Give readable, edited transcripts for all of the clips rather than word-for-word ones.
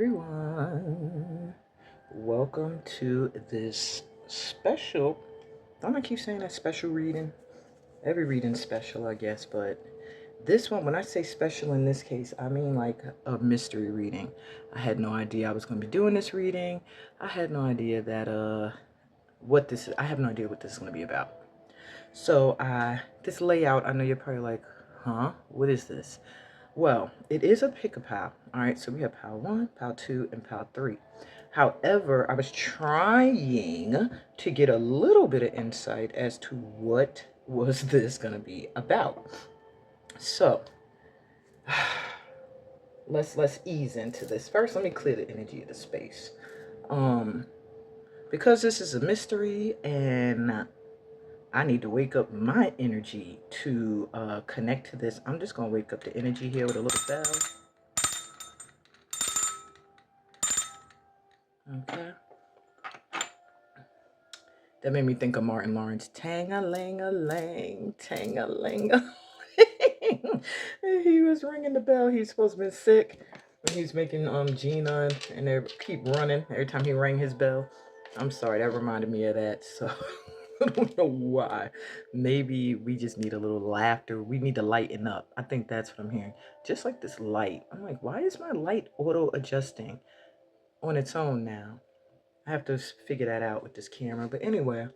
everyone. Welcome to this special, I'm gonna keep saying that, special reading. Every reading's special, I guess, but this one, when I say special in this case, I mean like a mystery reading. I had no idea I was gonna be doing this reading. I had no idea that I have no idea what this is gonna be about. So this layout, I know you're probably like, huh? What is this? Well, it is a pick-a-pal. All right, so we have pal 1, pal 2, and pal 3. However, I was trying to get a little bit of insight as to what was this going to be about. So, let's ease into this. First, let me clear the energy of the space. Because this is a mystery and I need to wake up my energy to connect to this, I'm just going to wake up the energy here with a little bell. Okay. That made me think of Martin Lawrence. Tang-a-ling-a-lang, tang-a-ling-a-lang. He was ringing the bell. He's supposed to be sick. And he's making Gina and they keep running every time he rang his bell. I'm sorry, that reminded me of that. So I don't know why. Maybe we just need a little laughter. We need to lighten up. I think that's what I'm hearing. Just like this light. I'm like, why is my light auto-adjusting on its own now? I have to figure that out with this camera. But anyway,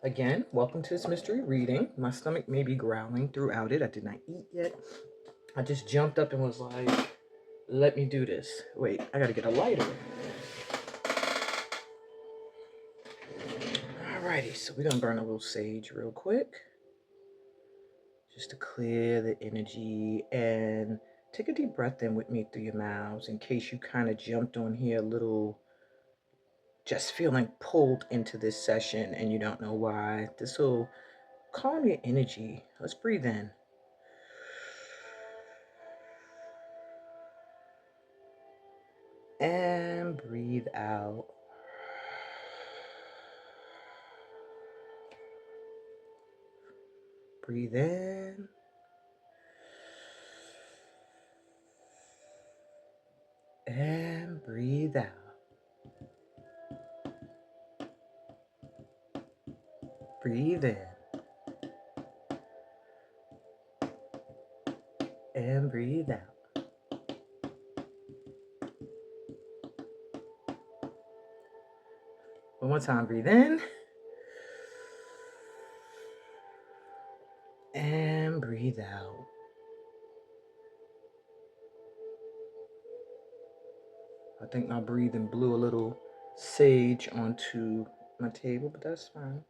again, welcome to this mystery reading. My stomach may be growling throughout it. I did not eat yet. I just jumped up and was like, let me do this. Wait, I gotta get a lighter. Alrighty, so we're gonna burn a little sage real quick. Just to clear the energy, and take a deep breath in with me through your mouths in case you kind of jumped on here a little, just feeling pulled into this session and you don't know why. This will calm your energy. Let's breathe in. And breathe out. Breathe in. And breathe out. Breathe in. And breathe out. One more time, breathe in. And breathe out. I think my breathing blew a little sage onto my table, but that's fine.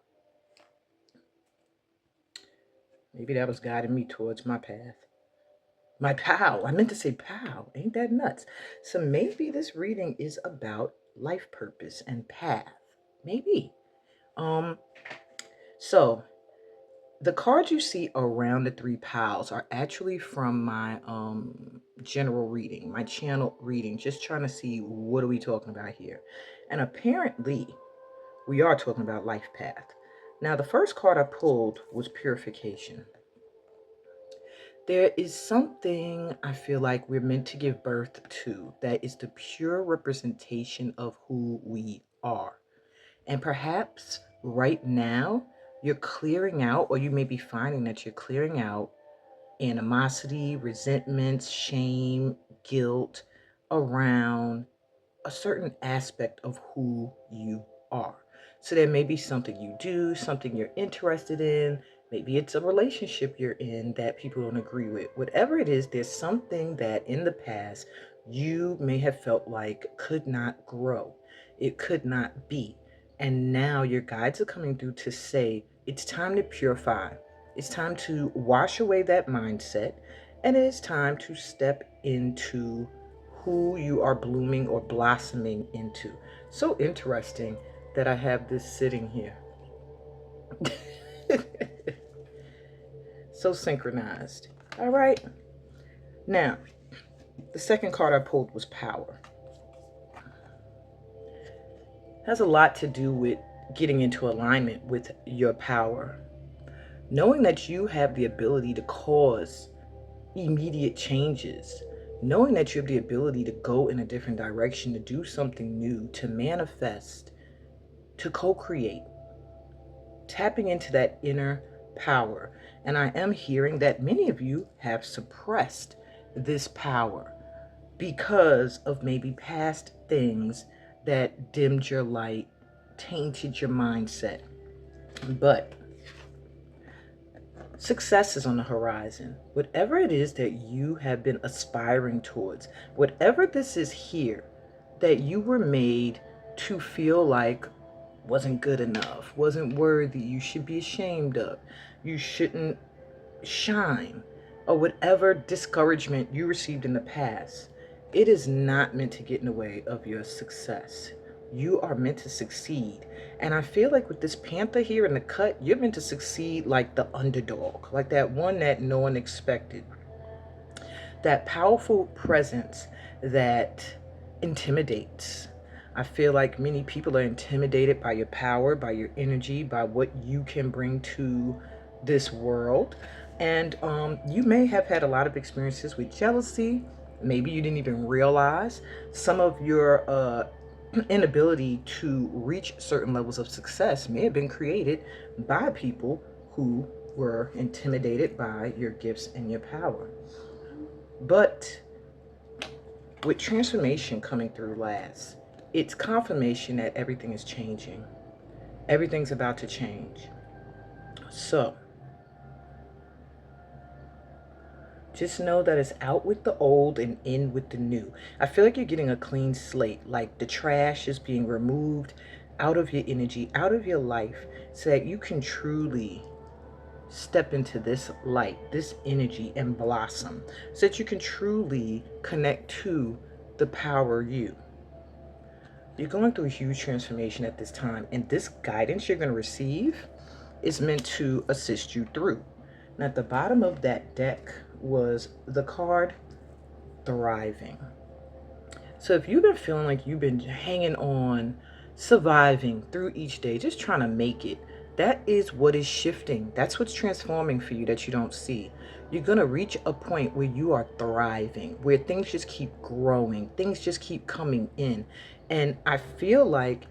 Maybe that was guiding me towards my path. My pal. I meant to say pal. Ain't that nuts? So maybe this reading is about life purpose and path. Maybe. So the cards you see around the 3 pals are actually from my general reading, my channel reading, just trying to see what are we talking about here. And apparently we are talking about life path. Now the first card I pulled was purification. There is something I feel like we're meant to give birth to that is the pure representation of who we are. And perhaps right now you're clearing out, or you may be finding that you're clearing out animosity, resentments, shame, guilt around a certain aspect of who you are. So there may be something you do, something you're interested in. Maybe it's a relationship you're in that people don't agree with. Whatever it is, there's something that in the past you may have felt like could not grow. It could not be. And now your guides are coming through to say, it's time to purify. It's time to wash away that mindset. And it is time to step into who you are blooming or blossoming into. So interesting that I have this sitting here. So synchronized. All right. Now, the second card I pulled was power. It has a lot to do with getting into alignment with your power. Knowing that you have the ability to cause immediate changes, knowing that you have the ability to go in a different direction, to do something new, to manifest, to co-create, tapping into that inner power. And I am hearing that many of you have suppressed this power because of maybe past things that dimmed your light, tainted your mindset. But success is on the horizon. Whatever it is that you have been aspiring towards, whatever this is here that you were made to feel like wasn't good enough, wasn't worthy, you should be ashamed of, you shouldn't shine, or whatever discouragement you received in the past, it is not meant to get in the way of your success. You are meant to succeed. And I feel like with this panther here in the cut, you're meant to succeed like the underdog, like that one that no one expected. That powerful presence that intimidates. I feel like many people are intimidated by your power, by your energy, by what you can bring to this world. And you may have had a lot of experiences with jealousy. Maybe you didn't even realize some of your inability to reach certain levels of success may have been created by people who were intimidated by your gifts and your power. But with transformation coming through last, it's confirmation that everything is changing. Everything's about to change. So just know that it's out with the old and in with the new. I feel like you're getting a clean slate, like the trash is being removed out of your energy, out of your life, so that you can truly step into this light, this energy, and blossom, so that you can truly connect to the power you. You're going through a huge transformation at this time, and this guidance you're going to receive is meant to assist you through. Now, at the bottom of that deck was the card Thriving. So if you've been feeling like you've been hanging on, surviving through each day, just trying to make it, that is what is shifting. That's what's transforming for you that you don't see. You're going to reach a point where you are thriving, where things just keep growing, things just keep coming in. And I feel like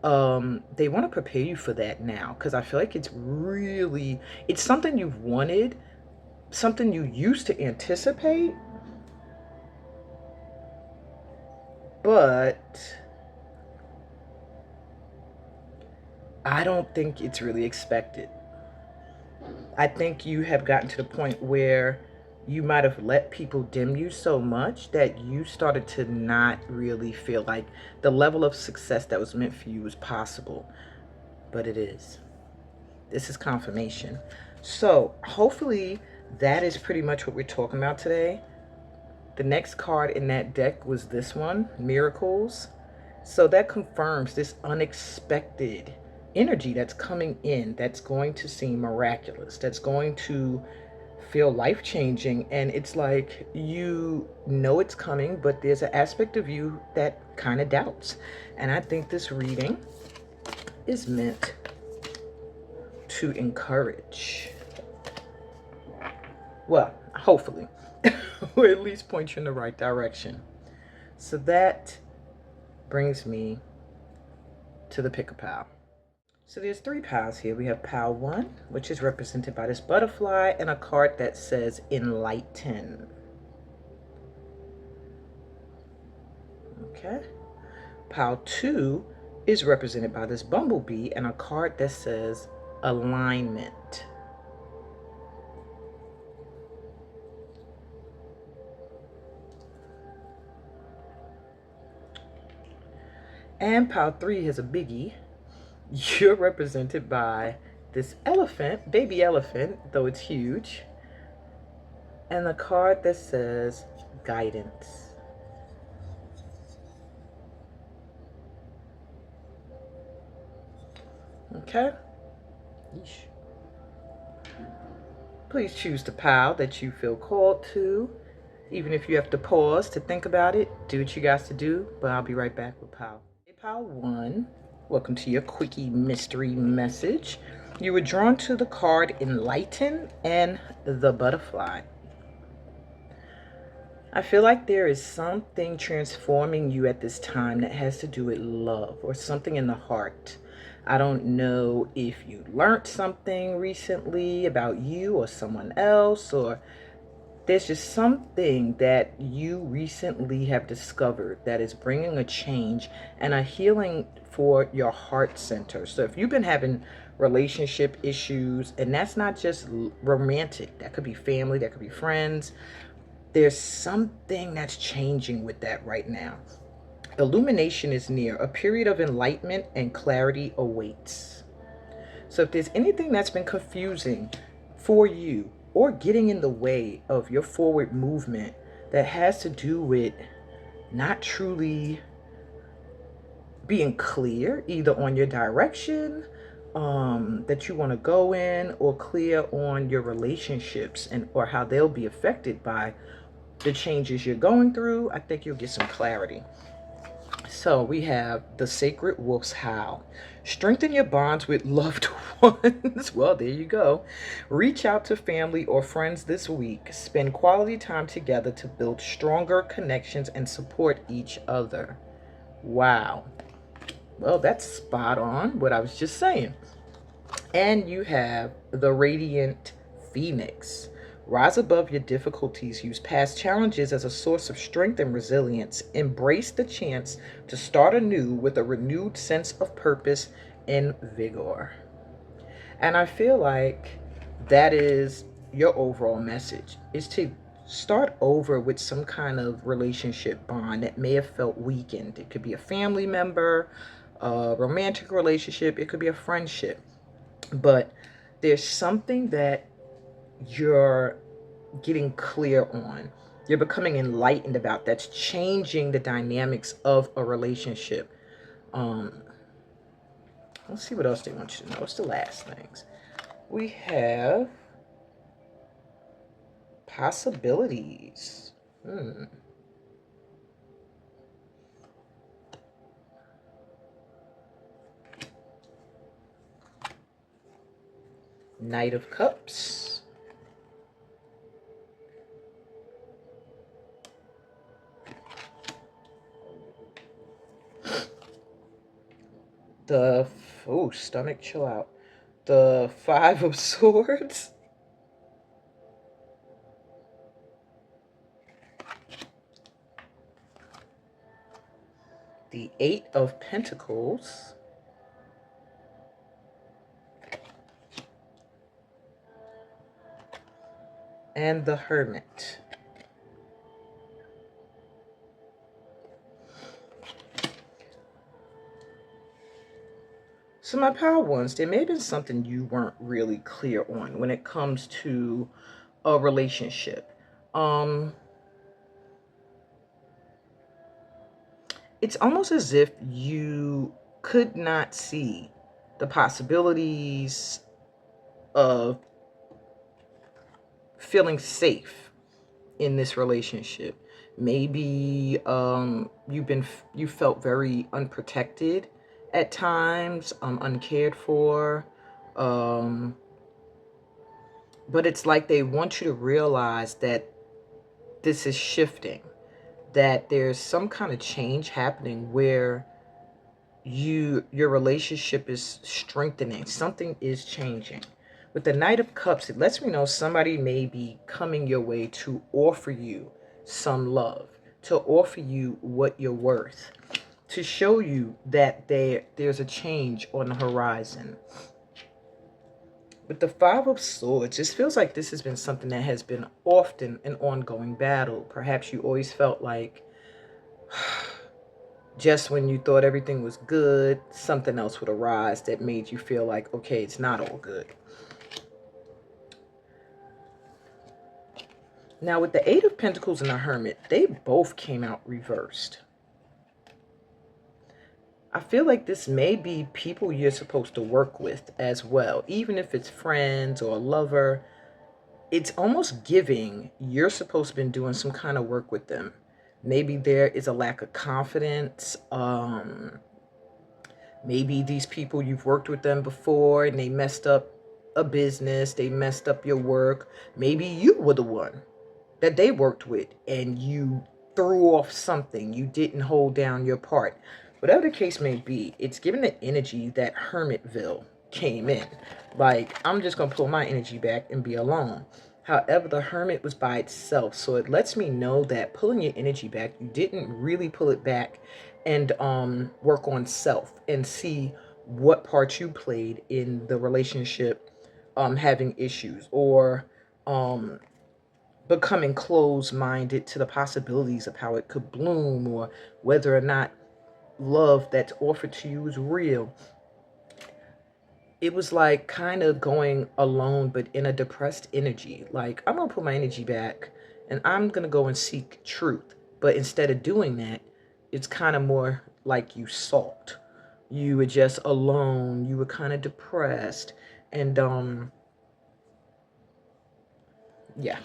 they want to prepare you for that now, because I feel like it's something you've wanted, something you used to anticipate, but I don't think it's really expected. I think you have gotten to the point where you might have let people dim you so much that you started to not really feel like the level of success that was meant for you was possible. But it is. This is confirmation. So hopefully that is pretty much what we're talking about today. The next card in that deck was this one, Miracles. So that confirms this unexpected energy that's coming in, that's going to seem miraculous, that's going to feel life-changing. And it's like, you know it's coming, but there's an aspect of you that kind of doubts. And I think this reading is meant to encourage, well, hopefully, or at least point you in the right direction. So that brings me to the pick a pal. So there's 3 pals here. We have pal 1, which is represented by this butterfly and a card that says enlighten. Okay. Pal 2 is represented by this bumblebee and a card that says alignment. And pile 3 has a biggie. You're represented by this elephant, baby elephant, though it's huge, and the card that says guidance. Okay? Yeesh. Please choose the pile that you feel called to. Even if you have to pause to think about it, do what you got to do, but I'll be right back with pile. Pile 1, welcome to your quickie mystery message. You were drawn to the card enlighten and the butterfly. I feel like there is something transforming you at this time that has to do with love or something in the heart. I don't know if you learned something recently about you or someone else, or there's just something that you recently have discovered that is bringing a change and a healing for your heart center. So if you've been having relationship issues, and that's not just romantic, that could be family, that could be friends, there's something that's changing with that right now. Illumination is near. A period of enlightenment and clarity awaits. So if there's anything that's been confusing for you or getting in the way of your forward movement that has to do with not truly being clear either on your direction that you want to go in, or clear on your relationships and or how they'll be affected by the changes you're going through, I think you'll get some clarity. So we have the sacred wolf's howl. Strengthen your bonds with loved ones. Well, there you go. Reach out to family or friends this week. Spend quality time together to build stronger connections and support each other. Wow. Well, that's spot on what I was just saying. And you have the radiant phoenix. Rise above your difficulties. Use past challenges as a source of strength and resilience. Embrace the chance to start anew with a renewed sense of purpose and vigor. And I feel like that is your overall message, is to start over with some kind of relationship bond that may have felt weakened. It could be a family member, a romantic relationship, it could be a friendship. But there's something that you're getting clear on, you're becoming enlightened about, that's changing the dynamics of a relationship. Let's see what else they want you to know. What's the last things we have? Possibilities. Knight of Cups. The stomach, chill out. The Five of Swords. The Eight of Pentacles. And the Hermit. So my power ones, there may have been something you weren't really clear on when it comes to a relationship. It's almost as if you could not see the possibilities of feeling safe in this relationship. Maybe you felt very unprotected at times, uncared for, but it's like they want you to realize that this is shifting, that there's some kind of change happening where your relationship is strengthening, something is changing. With the Knight of Cups, it lets me know somebody may be coming your way to offer you some love, to offer you what you're worth, to show you that there's a change on the horizon. With the Five of Swords, this feels like this has been something that has been often an ongoing battle. Perhaps you always felt like just when you thought everything was good, something else would arise that made you feel like, okay, it's not all good. Now, with the Eight of Pentacles and the Hermit, they both came out reversed. I feel like this may be people you're supposed to work with as well. Even if it's friends or a lover, it's almost giving you're supposed to be doing some kind of work with them. Maybe there is a lack of confidence. Maybe these people, you've worked with them before and they messed up a business. They messed up your work. Maybe you were the one that they worked with, and you threw off something, you didn't hold down your part. Whatever the case may be, it's given the energy that Hermitville came in. Like, I'm just going to pull my energy back and be alone. However, the Hermit was by itself. So it lets me know that pulling your energy back, you didn't really pull it back and work on self and see what part you played in the relationship having issues, or um, becoming closed-minded to the possibilities of how it could bloom, or whether or not love that's offered to you is real. It was like kind of going alone, but in a depressed energy. Like, I'm going to put my energy back and I'm going to go and seek truth. But instead of doing that, it's kind of more like you sulked. You were just alone. You were kind of depressed. And, yeah.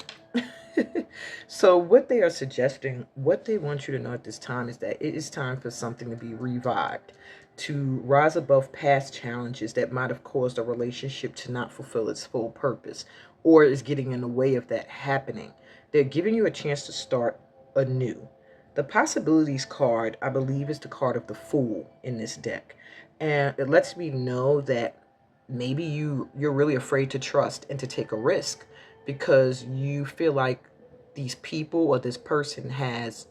So what they are suggesting, what they want you to know at this time, is that it is time for something to be revived, to rise above past challenges that might have caused a relationship to not fulfill its full purpose, or is getting in the way of that happening. They're giving you a chance to start anew. The possibilities card, I believe, is the card of the Fool in this deck. And it lets me know that maybe you're really afraid to trust and to take a risk, because you feel like these people or this person has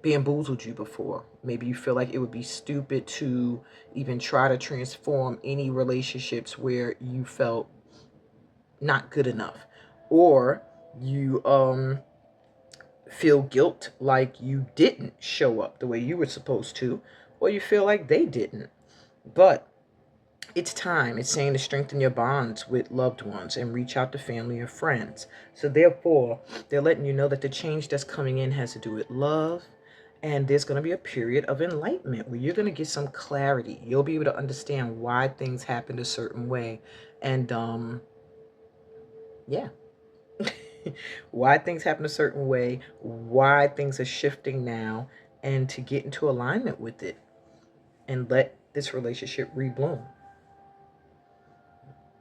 bamboozled you before. Maybe you feel like it would be stupid to even try to transform any relationships where you felt not good enough, or you feel guilt like you didn't show up the way you were supposed to, or you feel like they didn't. But it's time. It's saying to strengthen your bonds with loved ones and reach out to family or friends. So therefore, they're letting you know that the change that's coming in has to do with love. And there's going to be a period of enlightenment where you're going to get some clarity. You'll be able to understand why things happened a certain way. And yeah. Why things happen a certain way, why things are shifting now, and to get into alignment with it and let this relationship rebloom.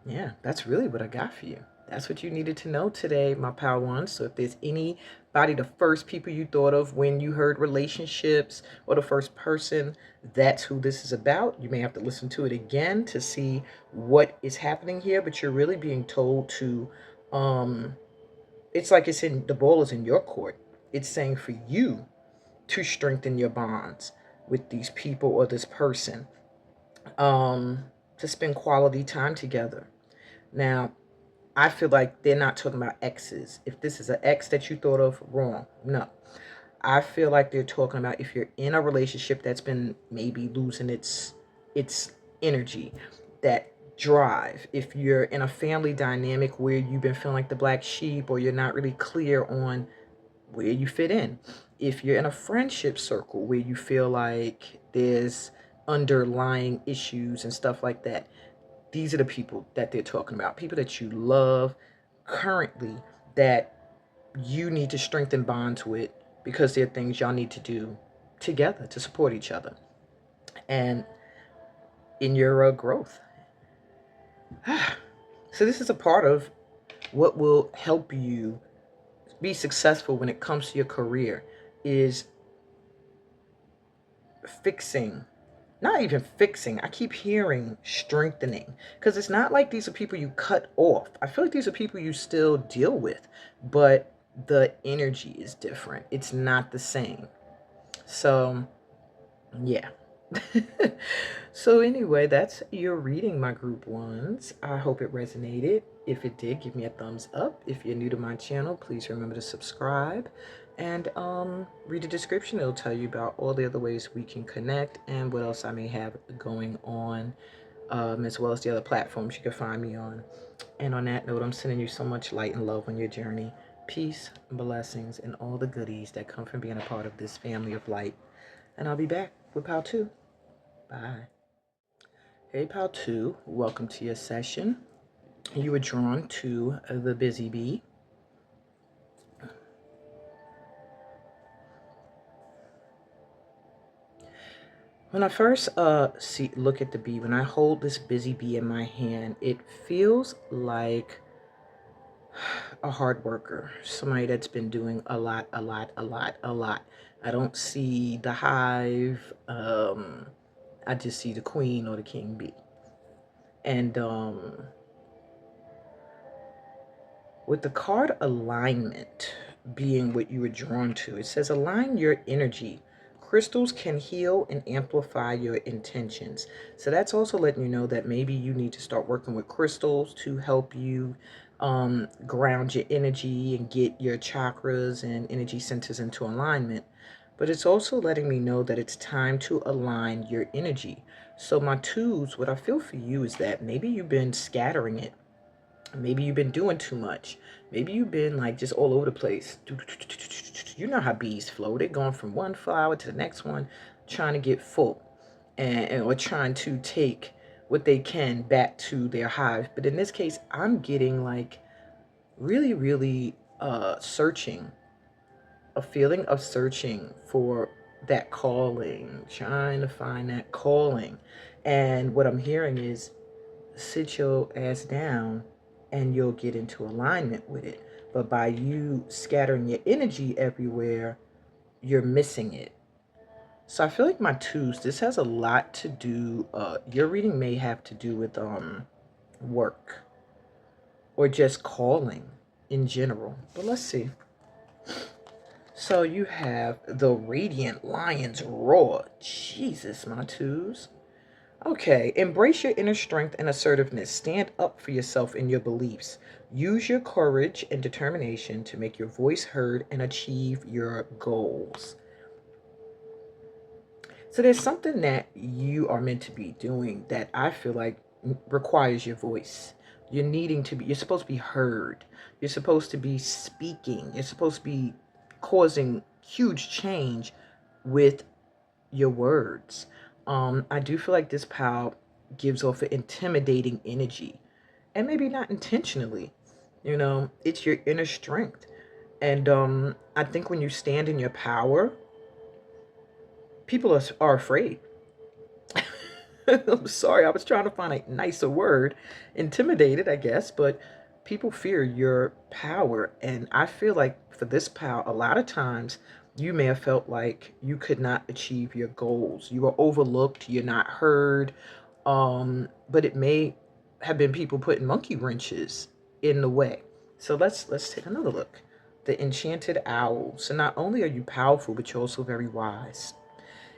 Yeah, that's really what I got for you. That's what you needed to know today, my pal ones. So if there's anybody, the first people you thought of when you heard relationships, or the first person, that's who this is about. You may have to listen to it again to see what is happening here, but you're really being told to, it's like it's in, the ball is in your court. It's saying for you to strengthen your bonds with these people or this person, to spend quality time together. Now, I feel like they're not talking about exes. If this is an ex that you thought of, wrong. No. I feel like they're talking about if you're in a relationship that's been maybe losing its energy, that drive. If you're in a family dynamic where you've been feeling like the black sheep, or you're not really clear on where you fit in. If you're in a friendship circle where you feel like there's underlying issues and stuff like that, these are the people that they're talking about. People that you love currently, that you need to strengthen bonds with, because there are things y'all need to do together to support each other and in your growth. So this is a part of what will help you be successful when it comes to your career, is fixing, not even fixing, I keep hearing strengthening, because it's not like these are people you cut off. I feel like these are people you still deal with, but the energy is different. It's not the same. So yeah. So anyway, that's your reading, my group ones. I hope it resonated. If it did, give me a thumbs up. If you're new to my channel, please remember to subscribe and read the description. It'll tell you about all the other ways we can connect and what else I may have going on, as well as the other platforms you can find me on. And on that note, I'm sending you so much light and love on your journey. Peace, blessings, and all the goodies that come from being a part of this family of light. And I'll be back with Pal 2. Bye. Hey, Pal 2. Welcome to your session. You were drawn to the Busy Bee. When I first look at the bee, when I hold this busy bee in my hand, it feels like a hard worker, somebody that's been doing a lot, a lot, a lot, a lot. I don't see the hive. I just see the queen or the king bee. And with the card alignment being what you were drawn to, it says align your energy. Crystals can heal and amplify your intentions. So that's also letting you know that maybe you need to start working with crystals to help you ground your energy and get your chakras and energy centers into alignment. But it's also letting me know that it's time to align your energy. So my twos, what I feel for you is that maybe you've been scattering it. Maybe you've been doing too much. Maybe you've been like just all over the place. You know how bees flow. They're going from one flower to the next one, trying to get full and or trying to take what they can back to their hive. But in this case, I'm getting like really, really searching, a feeling of searching for that calling, trying to find that calling. And what I'm hearing is sit your ass down and you'll get into alignment with it. But by you scattering your energy everywhere, you're missing it. So I feel like my twos, this has a lot to do, your reading may have to do with work or just calling in general. But let's see. So you have the Radiant Lion's Roar. Jesus, my twos. Okay, embrace your inner strength and assertiveness. Stand up for yourself and your beliefs. Use your courage and determination to make your voice heard and achieve your goals. So there's something that you are meant to be doing that I feel like requires your voice. You're supposed to be heard. You're supposed to be speaking. You're supposed to be causing huge change with your words. I do feel like this pal gives off an intimidating energy, and maybe not intentionally. It's your inner strength, and I think when you stand in your power, people are afraid. I'm sorry, I was trying to find a nicer word. Intimidated, I guess, but people fear your power. And I feel like for this pal, a lot of times you may have felt like you could not achieve your goals. You were overlooked, you're not heard. But it may have been people putting monkey wrenches in the way. So let's take another look. The Enchanted Owl. So not only are you powerful, but you're also very wise.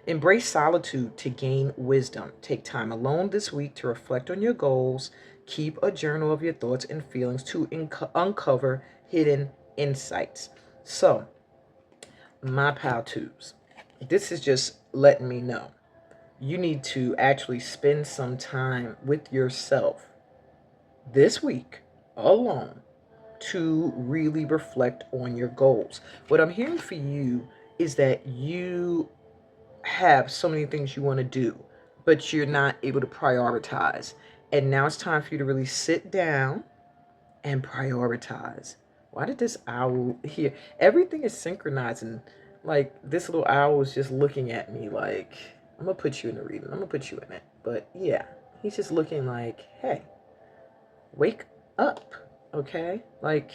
Embrace solitude to gain wisdom. Take time alone this week to reflect on your goals. Keep a journal of your thoughts and feelings to uncover hidden insights. So, my pal twos, this is just letting me know you need to actually spend some time with yourself this week alone to really reflect on your goals. What I'm hearing for you is that you have so many things you want to do, but you're not able to prioritize. And now it's time for you to really sit down and prioritize. Why did this owl here? Everything is synchronizing. Like this little owl is just looking at me like, I'm going to put you in the reading. I'm going to put you in it. But yeah, he's just looking like, hey, wake up. Okay? Like,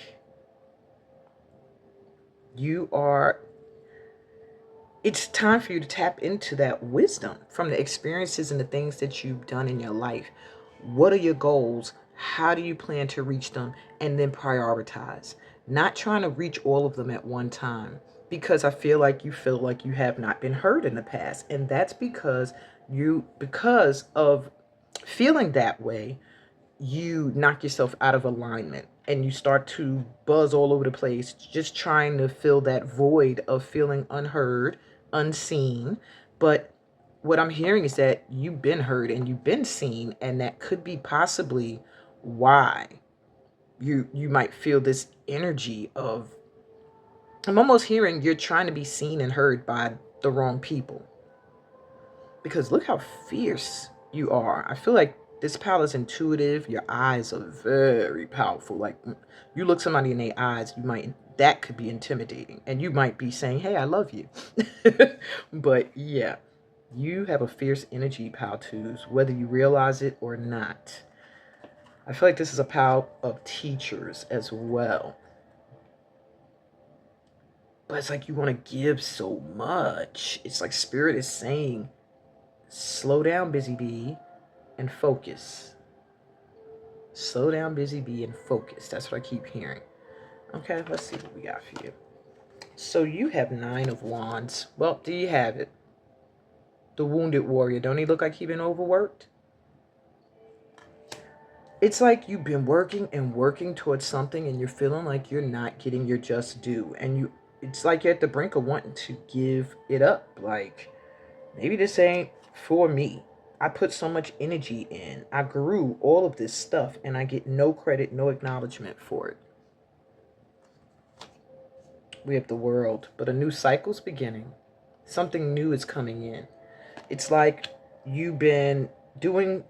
it's time for you to tap into that wisdom from the experiences and the things that you've done in your life. What are your goals? How do you plan to reach them? And then prioritize. Not trying to reach all of them at one time, because I feel like you have not been heard in the past. And that's because of feeling that way, you knock yourself out of alignment and you start to buzz all over the place, just trying to fill that void of feeling unheard, unseen. But what I'm hearing is that you've been heard and you've been seen, and that could be possibly why you might feel this energy of, I'm almost hearing you're trying to be seen and heard by the wrong people. Because look how fierce you are. I feel like this pal is intuitive. Your eyes are very powerful. Like you look somebody in their eyes, that could be intimidating. And you might be saying, hey, I love you. But yeah, you have a fierce energy, pal twos, whether you realize it or not. I feel like this is a pile of teachers as well. But it's like you want to give so much. It's like Spirit is saying, slow down, busy bee, and focus. Slow down, busy bee, and focus. That's what I keep hearing. Okay, let's see what we got for you. So you have 9 of Wands. Well, do you have it? The Wounded Warrior. Don't he look like he's been overworked? It's like you've been working and working towards something and you're feeling like you're not getting your just due. And it's like you're at the brink of wanting to give it up. Like, maybe this ain't for me. I put so much energy in. I grew all of this stuff and I get no credit, no acknowledgement for it. We have the World, but a new cycle's beginning. Something new is coming in. It's like you've been doing,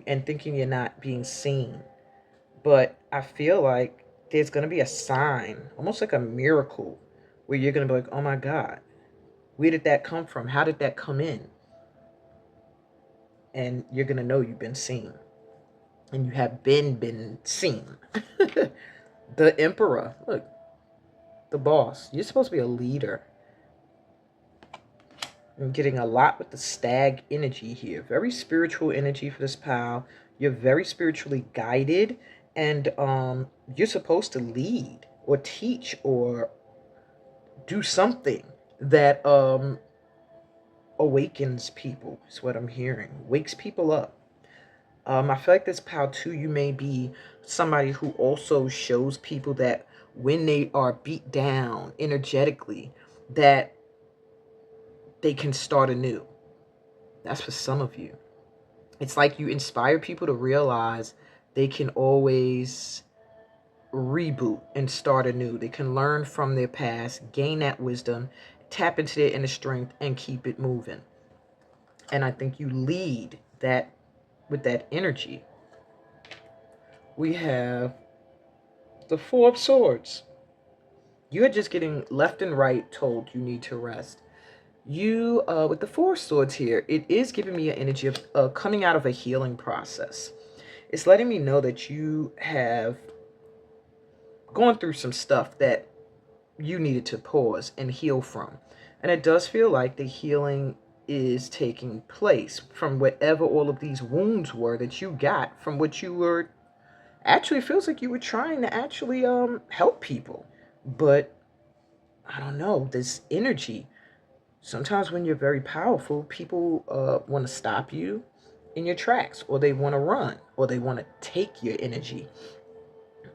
and thinking you're not being seen. But I feel like there's going to be a sign, almost like a miracle, where you're going to be like, oh my God, where did that come from? How did that come in? And you're going to know you've been seen. And you have been seen. The Emperor, look, the boss. You're supposed to be a leader. I'm getting a lot with the stag energy here. Very spiritual energy for this pal. You're very spiritually guided. And you're supposed to lead or teach or do something that awakens people, is what I'm hearing. Wakes people up. I feel like this pal too, you may be somebody who also shows people that when they are beat down energetically, that they can start anew. That's for some of you. It's like you inspire people to realize they can always reboot and start anew. They can learn from their past, gain that wisdom, tap into their inner strength, and keep it moving. And I think you lead that with that energy. We have the Four of Swords. You're just getting left and right told you need to rest. You, with the Four of Swords here, it is giving me an energy of coming out of a healing process. It's letting me know that you have gone through some stuff that you needed to pause and heal from. And it does feel like the healing is taking place from whatever all of these wounds were that you got from what you were, actually feels like you were trying to actually help people. But I don't know, this energy, sometimes when you're very powerful, people want to stop you in your tracks, or they want to run, or they want to take your energy.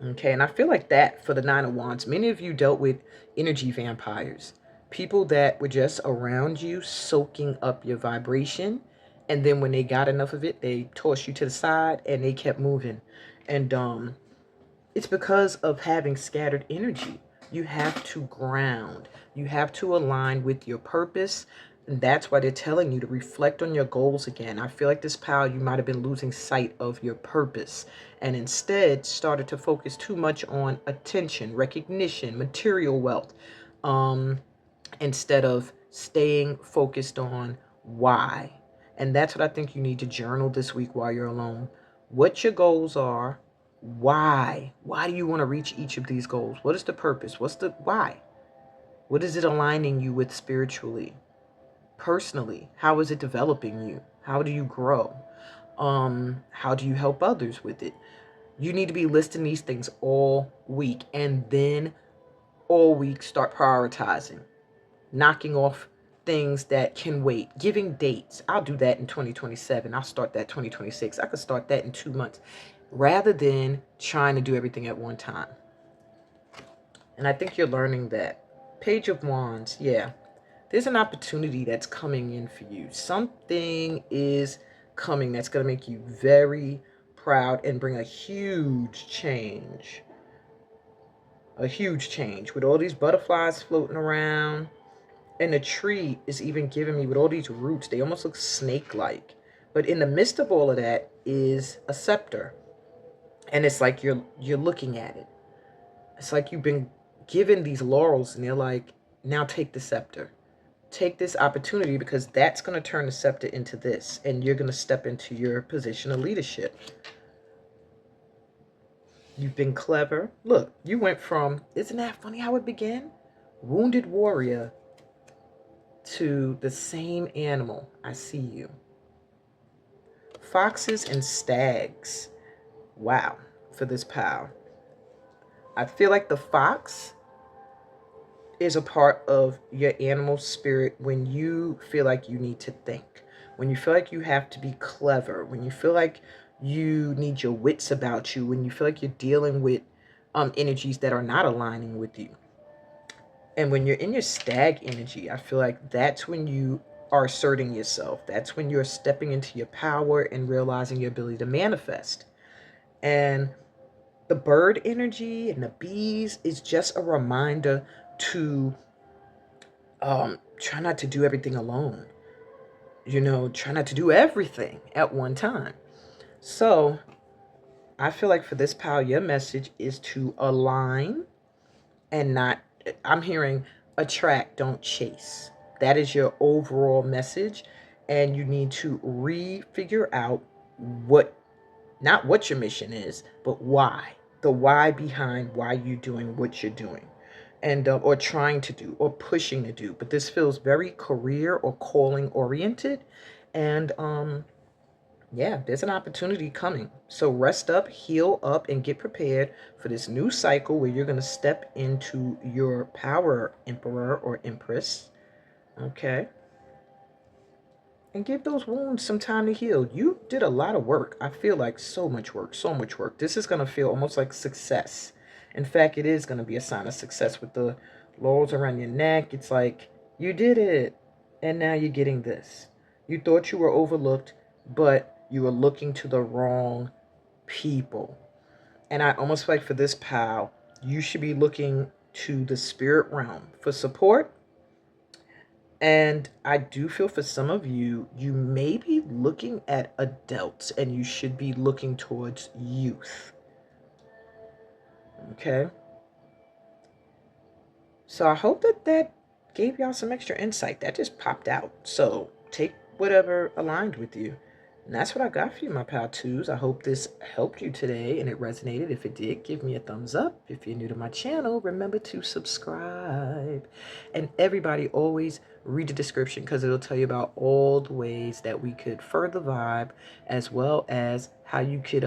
Okay, and I feel like that for the Nine of Wands, many of you dealt with energy vampires. People that were just around you, soaking up your vibration. And then when they got enough of it, they tossed you to the side and they kept moving. And it's because of having scattered energy. You have to ground. You have to align with your purpose. And that's why they're telling you to reflect on your goals again. I feel like this pal, you might have been losing sight of your purpose and instead started to focus too much on attention, recognition, material wealth, instead of staying focused on why. And that's what I think you need to journal this week while you're alone. What your goals are, why. Why do you want to reach each of these goals? What is the purpose? What's the why? What is it aligning you with spiritually? Personally, how is it developing you? How do you grow? How do you help others with it? You need to be listing these things all week, and then all week start prioritizing, knocking off things that can wait, giving dates. I'll do that in 2027. I'll start that 2026. I could start that in 2 months, rather than trying to do everything at one time. And I think you're learning that. Page of Wands, yeah. There's an opportunity that's coming in for you. Something is coming that's going to make you very proud and bring a huge change. A huge change with all these butterflies floating around. And the tree is even giving me with all these roots. They almost look snake-like. But in the midst of all of that is a scepter. And it's like you're looking at it. It's like you've been given these laurels and they're like, now take the scepter. Take this opportunity, because that's going to turn the scepter into this, and you're going to step into your position of leadership. You've been clever. Look, you went from, isn't that funny how it began? Wounded warrior to the same animal. I see you. Foxes and stags. Wow, for this pal. I feel like the fox is a part of your animal spirit when you feel like you need to think, when you feel like you have to be clever, when you feel like you need your wits about you, when you feel like you're dealing with energies that are not aligning with you. And when you're in your stag energy, I feel like that's when you are asserting yourself. That's when you're stepping into your power and realizing your ability to manifest. And the bird energy and the bees is just a reminder to try not to do everything alone. Try not to do everything at one time. So I feel like for this pal, your message is to align and not, I'm hearing attract, don't chase. That is your overall message. And you need to refigure out what, not what your mission is, but why. The why behind why you're doing what you're doing. And or trying to do or pushing to do. But this feels very career or calling oriented. And yeah, there's an opportunity coming. So rest up, heal up, and get prepared for this new cycle where you're going to step into your power, emperor or empress. Okay. And give those wounds some time to heal. You did a lot of work. I feel like so much work, so much work. This is going to feel almost like success. In fact, it is going to be a sign of success with the laurels around your neck. It's like you did it. And now you're getting this. You thought you were overlooked, but you were looking to the wrong people. And I almost feel like for this pal, you should be looking to the spirit realm for support. And I do feel for some of you, you may be looking at adults and you should be looking towards youth. Okay? So I hope that gave y'all some extra insight. That just popped out. So take whatever aligned with you. And that's what I got for you, my pal twos. I hope this helped you today and it resonated. If it did, give me a thumbs up. If you're new to my channel, remember to subscribe. And everybody always read the description because it'll tell you about all the ways that we could further vibe, as well as how you could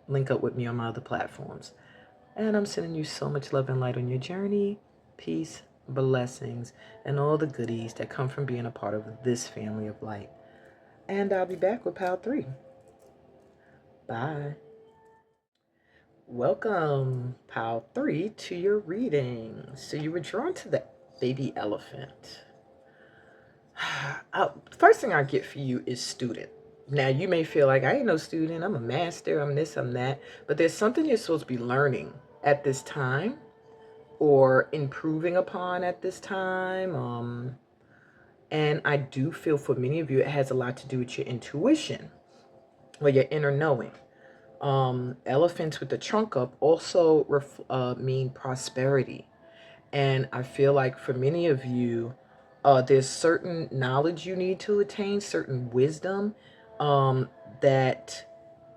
link up with me on my other platforms. And I'm sending you so much love and light on your journey. Peace, blessings, and all the goodies that come from being a part of this family of light. And I'll be back with Pal 3. Bye. Welcome, Pal 3, to your reading. So you were drawn to the baby elephant. First thing I get for you is student. Now, you may feel like I ain't no student. I'm a master. I'm this, I'm that. But there's something you're supposed to be learning at this time or improving upon at this time. And I do feel for many of you, it has a lot to do with your intuition or your inner knowing. Elephants with the trunk up also mean prosperity. And I feel like for many of you, there's certain knowledge you need to attain, certain wisdom that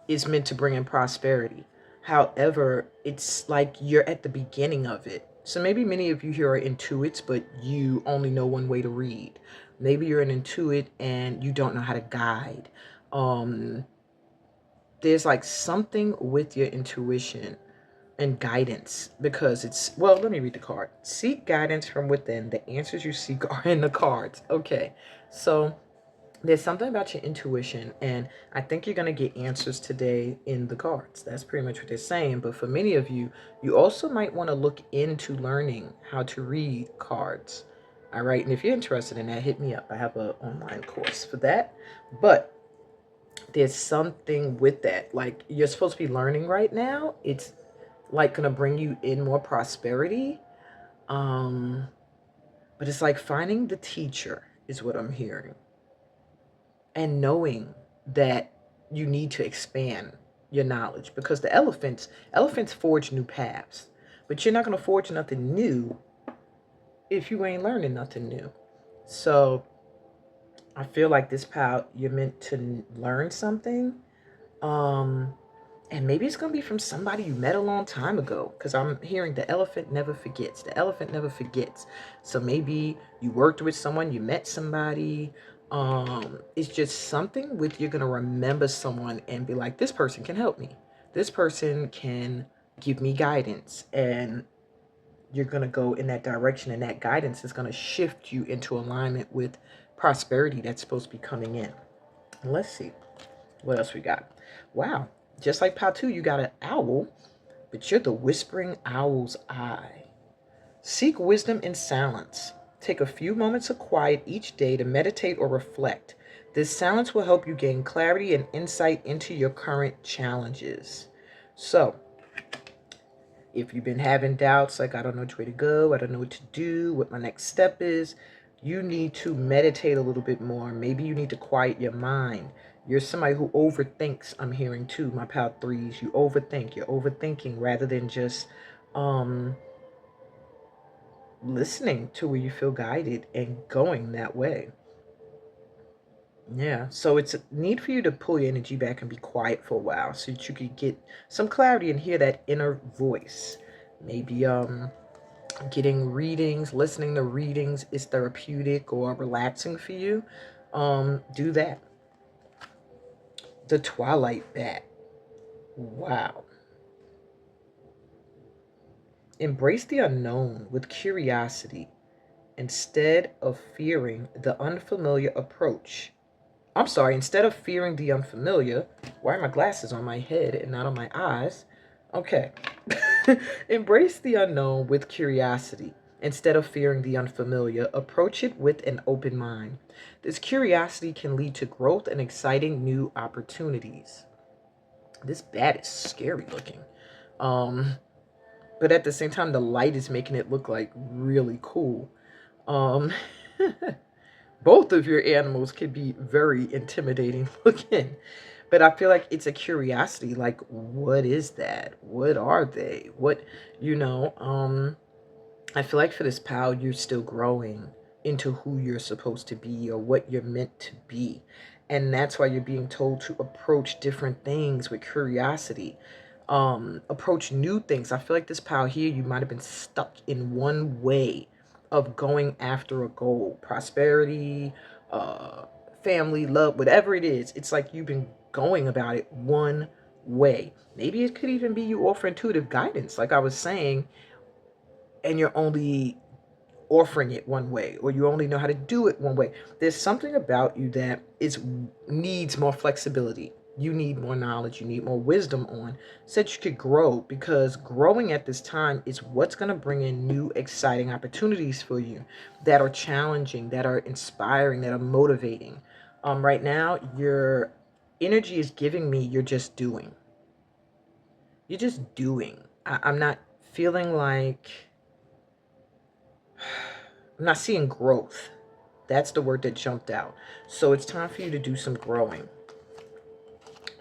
is meant to bring in prosperity. However, it's like you're at the beginning of it. So maybe many of you here are intuits, but you only know one way to read. Maybe you're an intuit and you don't know how to guide. There's like something with your intuition and guidance because it's, well, let me read the card. Seek guidance from within. The answers you seek are in the cards. Okay, so there's something about your intuition, and I think you're going to get answers today in the cards. That's pretty much what they're saying. But for many of you, you also might want to look into learning how to read cards. All right, and if you're interested in that, hit me up. I have an online course for that. But there's something with that. Like, you're supposed to be learning right now. It's like going to bring you in more prosperity. But it's like finding the teacher is what I'm hearing. And knowing that you need to expand your knowledge, because the elephants forge new paths, but you're not going to forge nothing new if you ain't learning nothing new. So I feel like this pal, you're meant to learn something. And maybe it's going to be from somebody you met a long time ago, because I'm hearing the elephant never forgets. The elephant never forgets. So maybe you worked with someone, you met somebody. It's just something with you're going to remember someone and be like, this person can help me. This person can give me guidance. And you're going to go in that direction, and that guidance is going to shift you into alignment with prosperity that's supposed to be coming in. Let's see what else we got. Wow, just like part 2, you got an owl, but you're the whispering owl's eye. Seek wisdom in silence. Take a few moments of quiet each day to meditate or reflect. This silence will help you gain clarity and insight into your current challenges. So if you've been having doubts, like I don't know which way to go, I don't know what to do, what my next step is, you need to meditate a little bit more. Maybe you need to quiet your mind. You're somebody who overthinks, I'm hearing too, my pal 3s. You overthink. You're overthinking rather than just listening to where you feel guided and going that way. Yeah, so it's a need for you to pull your energy back and be quiet for a while so that you could get some clarity and hear that inner voice. Maybe getting readings, listening to readings is therapeutic or relaxing for you. Do that. The Twilight Bat. Wow. Embrace the unknown with curiosity instead of fearing the unfamiliar approach. I'm sorry, instead of fearing the unfamiliar, why are my glasses on my head and not on my eyes? Okay. Embrace the unknown with curiosity. Instead of fearing the unfamiliar, approach it with an open mind. This curiosity can lead to growth and exciting new opportunities. This bat is scary looking. But at the same time, the light is making it look like really cool. Um, both of your animals can be very intimidating looking. But I feel like it's a curiosity, like, what is that? What are they? What, I feel like for this pal, you're still growing into who you're supposed to be or what you're meant to be. And that's why you're being told to approach different things with curiosity. Approach new things. I feel like this pal here, you might have been stuck in one way of going after a goal, prosperity, family, love, whatever it is. It's like you've been going about it one way. Maybe it could even be you offer intuitive guidance, like I was saying, and you're only offering it one way, or you only know how to do it one way. There's something about you that needs more flexibility. You need more knowledge, you need more wisdom on, so that you could grow, because growing at this time is what's going to bring in new exciting opportunities for you that are challenging, that are inspiring, that are motivating. Right now your energy is giving me you're just doing. You're just doing. I'm not feeling like I'm not seeing growth. That's the word that jumped out. So it's time for you to do some growing.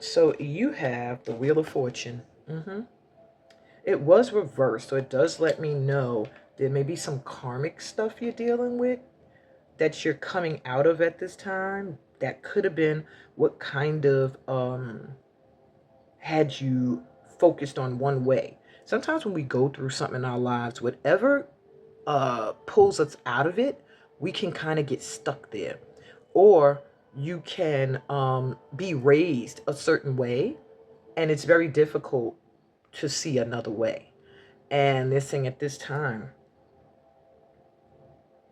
So you have the Wheel of Fortune. It was reversed, so it does let me know there may be some karmic stuff you're dealing with that you're coming out of at this time. That could have been what kind of had you focused on one way. Sometimes when we go through something in our lives, whatever pulls us out of it, we can kind of get stuck there. Or you can be raised a certain way, and it's very difficult to see another way. And they're saying at this time,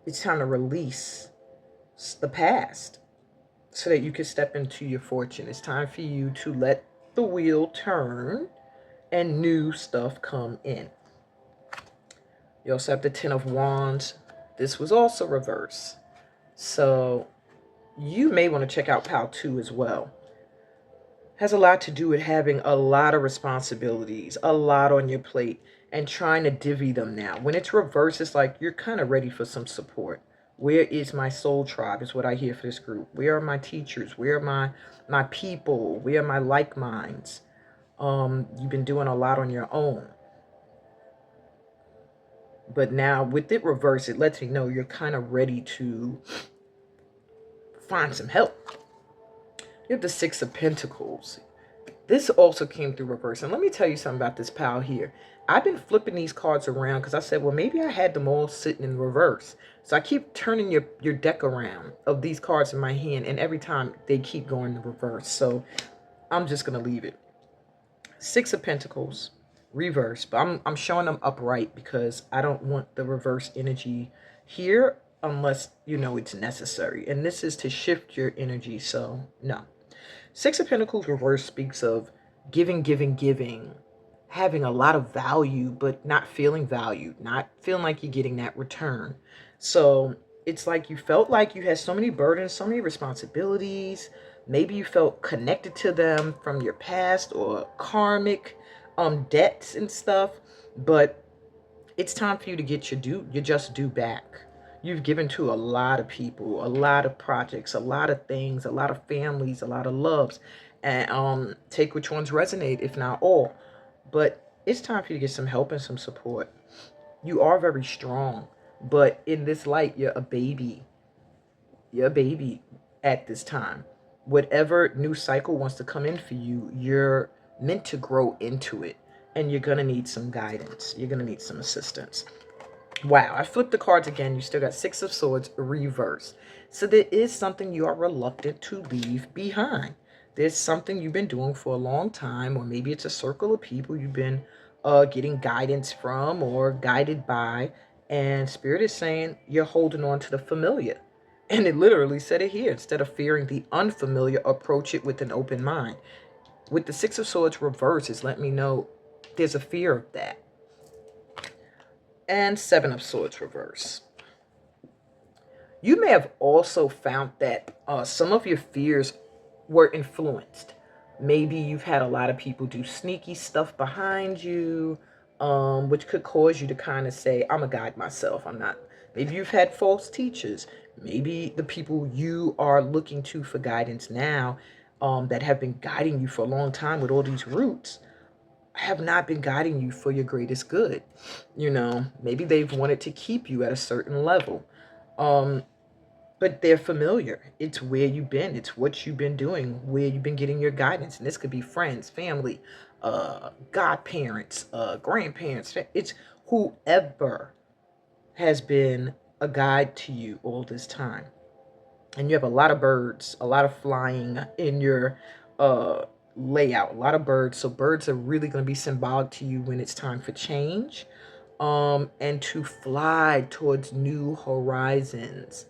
it's time to release the past so that you can step into your fortune. It's time for you to let the wheel turn and new stuff come in. You also have the Ten of Wands. This was also reversed. So you may want to check out Pal 2 as well. Has a lot to do with having a lot of responsibilities, a lot on your plate, and trying to divvy them now. When it's reversed, it's like you're kind of ready for some support. Where is my soul tribe is what I hear for this group. Where are my teachers? Where are my people? Where are my like minds? You've been doing a lot on your own. But now with it reversed, it lets me know you're kind of ready to find some help. You have the Six of Pentacles. This also came through reverse. And let me tell you something about this pal here. I've been flipping these cards around because I said, well, maybe I had them all sitting in reverse. So I keep turning your deck around of these cards in my hand, and every time they keep going in reverse. So I'm just going to leave it. Six of Pentacles, reverse. But I'm showing them upright because I don't want the reverse energy here unless, it's necessary. And this is to shift your energy. So no. Six of Pentacles reverse speaks of giving, giving, giving, having a lot of value, but not feeling valued, not feeling like you're getting that return. So it's like you felt like you had so many burdens, so many responsibilities. Maybe you felt connected to them from your past or karmic debts and stuff. But it's time for you to get your just due back. You've given to a lot of people, a lot of projects, a lot of things, a lot of families, a lot of loves. And take which ones resonate, if not all. But it's time for you to get some help and some support. You are very strong, but in this light, you're a baby. You're a baby at this time. Whatever new cycle wants to come in for you, you're meant to grow into it. And you're going to need some guidance. You're going to need some assistance. Wow, I flipped the cards again. You still got Six of Swords reverse. So there is something you are reluctant to leave behind. There's something you've been doing for a long time, or maybe it's a circle of people you've been getting guidance from or guided by. And Spirit is saying you're holding on to the familiar. And it literally said it here. Instead of fearing the unfamiliar, approach it with an open mind. With the Six of Swords reverse, it's letting me know there's a fear of that. And Seven of Swords reverse. You may have also found that some of your fears were influenced. Maybe you've had a lot of people do sneaky stuff behind you, which could cause you to kind of say, I'm a guide myself. I'm not. Maybe you've had false teachers. Maybe the people you are looking to for guidance now that have been guiding you for a long time with all these roots have not been guiding you for your greatest good. Maybe they've wanted to keep you at a certain level. But they're familiar. It's where you've been. It's what you've been doing, where you've been getting your guidance. And this could be friends, family, godparents, grandparents. It's whoever has been a guide to you all this time. And you have a lot of birds, a lot of flying in your layout, a lot of birds. So birds are really going to be symbolic to you when it's time for change, and to fly towards new horizons.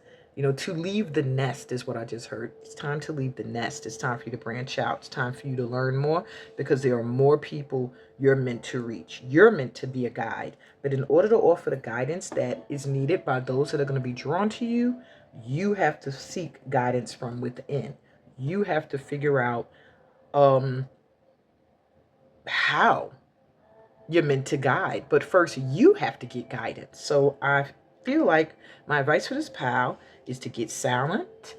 To leave the nest is what I just heard. It's time to leave the nest. It's time for you to branch out. It's time for you to learn more, because there are more people you're meant to reach. You're meant to be a guide. But in order to offer the guidance that is needed by those that are going to be drawn to you, you have to seek guidance from within. You have to figure out how you're meant to guide. But first, you have to get guidance. So I feel like my advice for this pal is to get silent,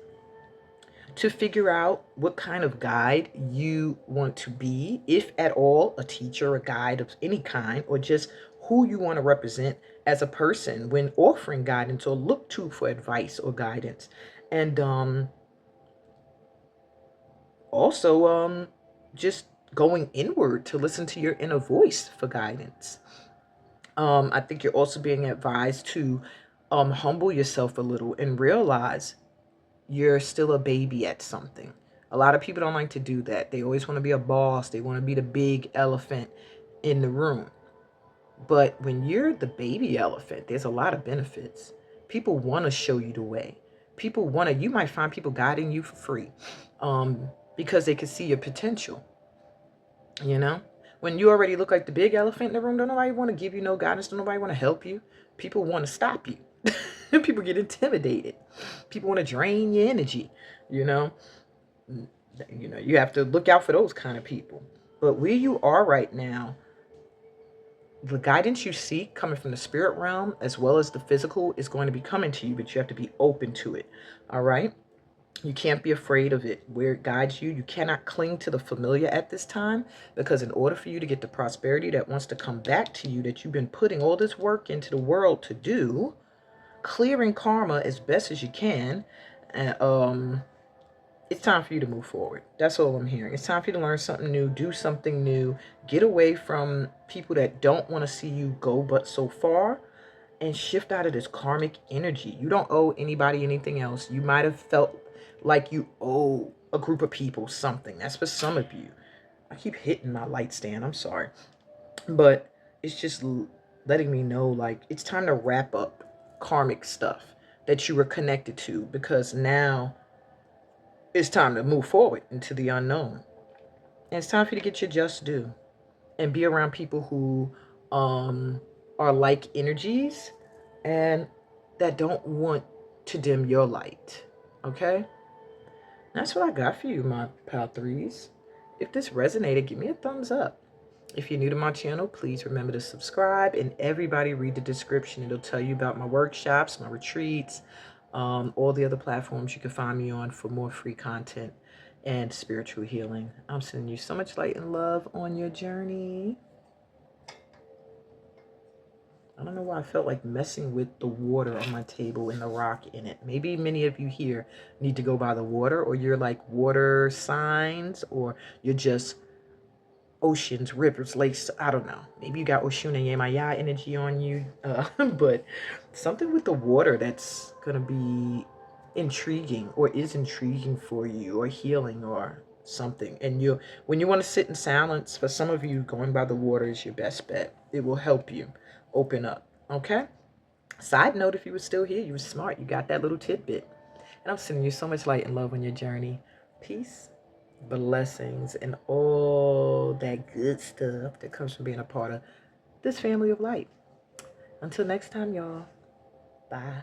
to figure out what kind of guide you want to be, if at all, a teacher, a guide of any kind, or just who you want to represent as a person when offering guidance or look to for advice or guidance. And also just going inward to listen to your inner voice for guidance. I think you're also being advised to humble yourself a little and realize you're still a baby at something. A lot of people don't like to do that. They always want to be a boss. They want to be the big elephant in the room. But when you're the baby elephant, there's a lot of benefits. People want to show you the way. You might find people guiding you for free because they can see your potential. When you already look like the big elephant in the room, don't nobody want to give you no guidance. Don't nobody want to help you. People want to stop you. People get intimidated. People want to drain your energy. You have to look out for those kind of people. But where you are right now, the guidance you seek coming from the spirit realm as well as the physical is going to be coming to you, but you have to be open to it. All right? You can't be afraid of it. Where it guides you, you cannot cling to the familiar at this time, because in order for you to get the prosperity that wants to come back to you, that you've been putting all this work into the world to do, clearing karma as best as you can, it's time for you to move forward. That's all I'm hearing. It's time for you to learn something new, do something new, get away from people that don't want to see you go but so far, and shift out of this karmic energy. You don't owe anybody anything else. You might have felt like you owe a group of people something. That's for some of you. I keep hitting my light stand. I'm sorry. But it's just letting me know, like, it's time to wrap up karmic stuff that you were connected to, because now it's time to move forward into the unknown. And it's time for you to get your just due and be around people who are like energies and that don't want to dim your light. Okay? That's what I got for you, my pal threes. If this resonated, give me a thumbs up. If you're new to my channel, please remember to subscribe, and everybody read the description. It'll tell you about my workshops, my retreats, all the other platforms you can find me on for more free content and spiritual healing. I'm sending you so much light and love on your journey. I don't know why I felt like messing with the water on my table and the rock in it. Maybe many of you here need to go by the water, or you're like water signs, or you're just oceans, rivers, lakes. I don't know. Maybe you got Oshun and Yemaya energy on you. But something with the water that's going to be intriguing, or is intriguing for you, or healing, or something. And when you want to sit in silence, for some of you, going by the water is your best bet. It will help you open up. Okay? Side note, if you were still here, you were smart. You got that little tidbit. And I'm sending you so much light and love on your journey. Peace, blessings, and all that good stuff that comes from being a part of this family of light. Until next time, y'all. Bye.